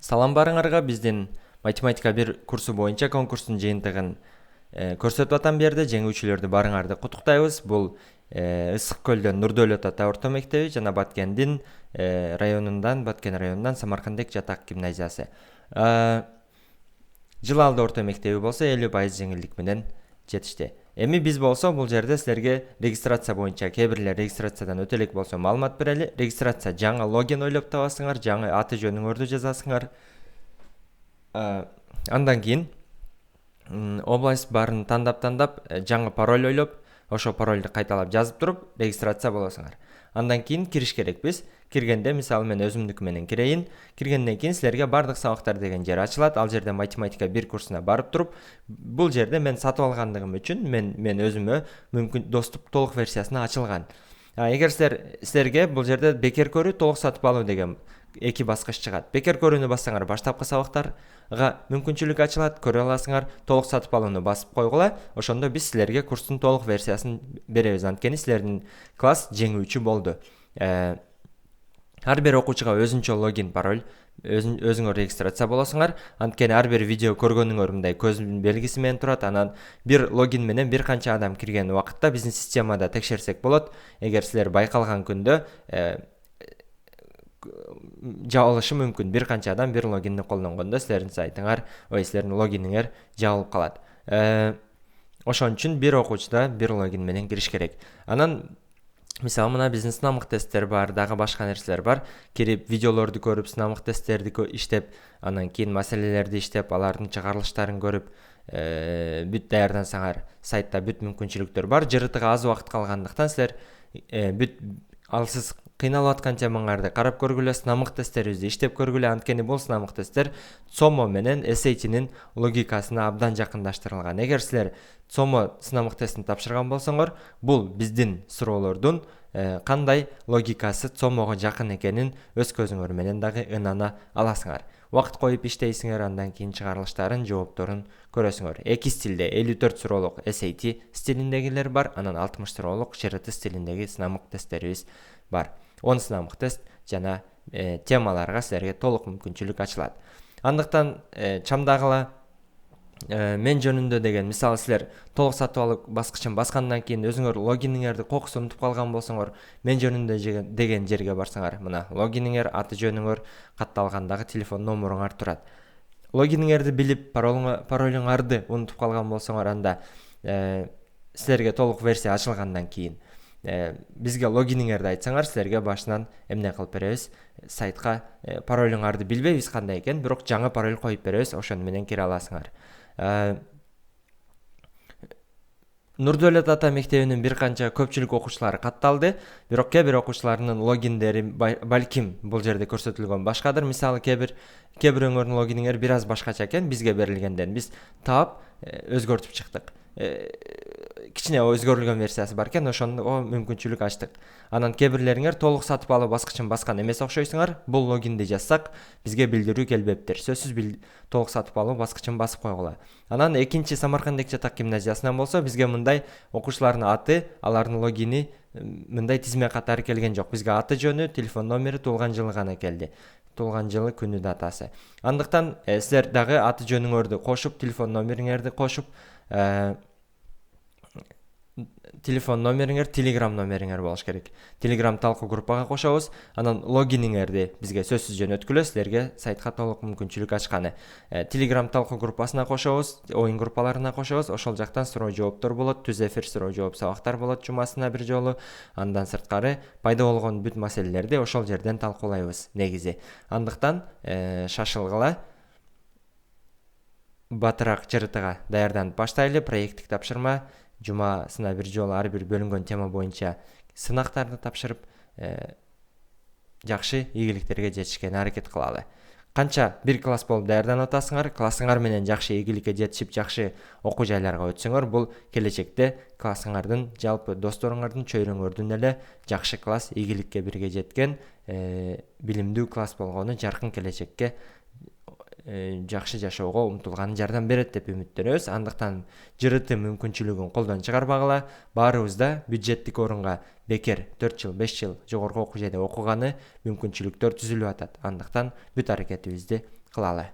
Салам барыңарга, биздин математика 1 курсу боюнча конкурстун жыйынтыгын көрсөтүп атам берди. Жеңүүчүлөрдү барыңарды куттуктайбыз. Бул Ысык көлдөн Нурдөөлөт ата орто мектеби жана Баткен районундан Самаркандек жатак гимназиясы. Жылалды орто мектеби болсо 50% жеңилдик менен жетишти. Эми биз болсо бул жерде силерге регистрация боюнча кээ бирлер регистрациядан өтө элек болсо маалымат берели. Регистрация жаңы логин ойлоп табасыңар, жаңы аты жөнүңөрдү жазасыңар. Андан кийин область барын тандап жаңы пароль ойлоп, ошо парольду кайталап жазып туруп регистрация болосуңар. Андан кийин кириш керекпиз. Киргенде мисалы мен өзүмдүкү менен кирейин. Киргенден кийин силерге бардык сабактар деген жер ачылат. Ал жерде математика 1 курсуна барып туруп, бул жерде мен сатып алгандыгым үчүн мен өзүмө мүмкүн доступ толук версиясына ачылган. Эгер силерге бул жерде бекер көрүү, толук сатып алуу деген эки баскыч чыгат. Бекер көрүүнү бассаңар баштапкы сабактарга мүмкүнчүлүк ачылат, көрө аласыңар. Толук сатып алууну басып койгула. Ошондо биз силерге курстун толук версиясын беребиз. Анткени силердин класс жеңүүчү болду. Ар бир окуучуга өзүнчө логин, пароль, өзүңөр регистрация болосуңар. Анткени ар бир видео көргөнүңөр мындай көздүн белгиси менен турат. Анан бир логин менен бир канча адам кирген убакытта биздин системада текшерсек болот. Эгер силер байкалган күндө жабылышы мүмкүн. Бир канча адам бир логинди колдонгондо силердин сайтыңар, силердин логиниңер жабылып калат. Ошон үчүн бир окуучуда бир логин менен кириш керек. Анан мисалы мына биздин сынамык тесттер бар, дагы башка нерселер бар. Кирип видеолорду көрүп, сынамык тесттерди иштеп, анан кийин маселелерди иштеп, алардын чыгарылыштарын көрүп, бүт даярдансаңар, сайтта бүт мүмкүнчүлүктөр бар. Жыртыга аз убакыт калгандыктан силер сиз кыйналып аткан темаңарды карап көргүлө, сынамык тесттерибизди иштеп көргүлө. Анткени бул сынамык tesттер ЦОМО менен SAT'нин логикасына абдан жакындаштырылган. Эгер силер ЦОМО сынамык тестин тапшырган болсоңор, бул биздин суроолордун кандай логикасы ЦОМОго жакын экенин өз көзүңөр менен дагы ынана аласыңар. Убакыт коюп иштейсиңер, андан кийин чыгарылыштарын, жоопторун көрөсүңөр. Эки стилде 54 суроолук SAT стилиндегилер бар, анан 60 суроолук ЖРТ стилиндеги сынамык тесттерибиз бар. 10 сынамык тест жана темаларга силерге толук мүмкүнчүлүк ачылат. Андыктан чамдагыла мен жөнүндө деген, мисалы силер толук сатып алуу баскычын баскандан кийин өзүңөр логиниңерди кокус унутуп калган болсоңор, мен жөнүндө деген жерге барсаңар, мына логиниңер, аты жөнүңөр катталгандагы телефон номеруңар турат. Логиниңерди билип, паролуңарды унутуп калган болсоңор, анда силерге толук версия ачылгандан кийин бизге логиниңерди айтсаңар, силерге башынан эмне кылып беребиз? Сайтка паролуңарды билбейбиз кандай экен, бирок жаңы пароль коюп беребиз, ошону менен кире аласыңар. Нурдөөлөт ата мектебинин бир канча көпчүлүк окуучулары катталды, бирок кээ бир окуучулардын логиндери балким бул жерде көрсөтүлгөн башкадыр. Мисалы кээ бирөөңөрдүн логиниңер бир аз башкача экен, бизге берилгенден биз таап өзгөртүп чыктык. Кичине өзгөрүлгөн версиясы бар экен, ошондо мүмкүнчүлүк ачтык. Анан кээ бирлериңер толук сатып алуу баскычын баскан эмес окшойсуңар. Бул логинди жазсак, бизге билдирүү келбептир. Сөзсүз толук сатып алуу баскычын басып койгула. Анан экинчи Самаркандек жатак гимназиясынан болсо, бизге мындай окуучулардын аты, алардын логини мындай тизме катары келген жок. Бизге аты жөнү, телефон номери, туулган жылы гана келди. Туулган жылы, күнү, датасы. Андыктан силер дагы аты жөнүңөрдү кошуп, телефон номериңерди кошуп, телефон номериңер, телеграм номериңер болуш керек. Телеграм талкуу группага кошобуз. Анан логиниңерди бизге сөзсүз жөнөткүлө, силерге сайтка толук мүмкүнчүлүк ачканы. Телеграм талкуу группасына кошобуз, оюн группаларына кошобуз. Ошол жактан суроо жооптор болот, түз эфир суроо жооп сабактар болот жумасына бир жолу. Андан сырткары пайда болгон бүт маселелерди ошол жерден талкуулайбыз негизи. Андыктан шашылгыла, батыраак жыртыга даярданып баштайлы. Проекттик тапшырма жумасына бир жолу ар бир бөлүнгөн тема боюнча сынактарды тапшырып, жакшы ийгиликтерге жетишкени аракет кылалы. Канча бир класс болуп даярданып атасыңар, классыңар менен жакшы ийгиликке жетишип, жакшы окуу жайларга өтсөңөр, бул келечекте классыңардын, жалпы досторуңардын, чөйрөңөрдүн эле жакшы класс, ийгиликке бирге жеткен, билимдүү класс болгону жаркын келечекке жакшы жашоого умтулганы жардам берет деп үмүттөнөбүз. Андыктан ЖРТ мүмкүнчүлүгүн колдон чыгарбагыла. Баарыбыз да бюджеттик орунга бекер 4 жыл 5 жыл жогорку окуу жайда окуганы мүмкүнчүлүктөр түзүлүп атат. Андыктан бүт аракетибизди кылалы.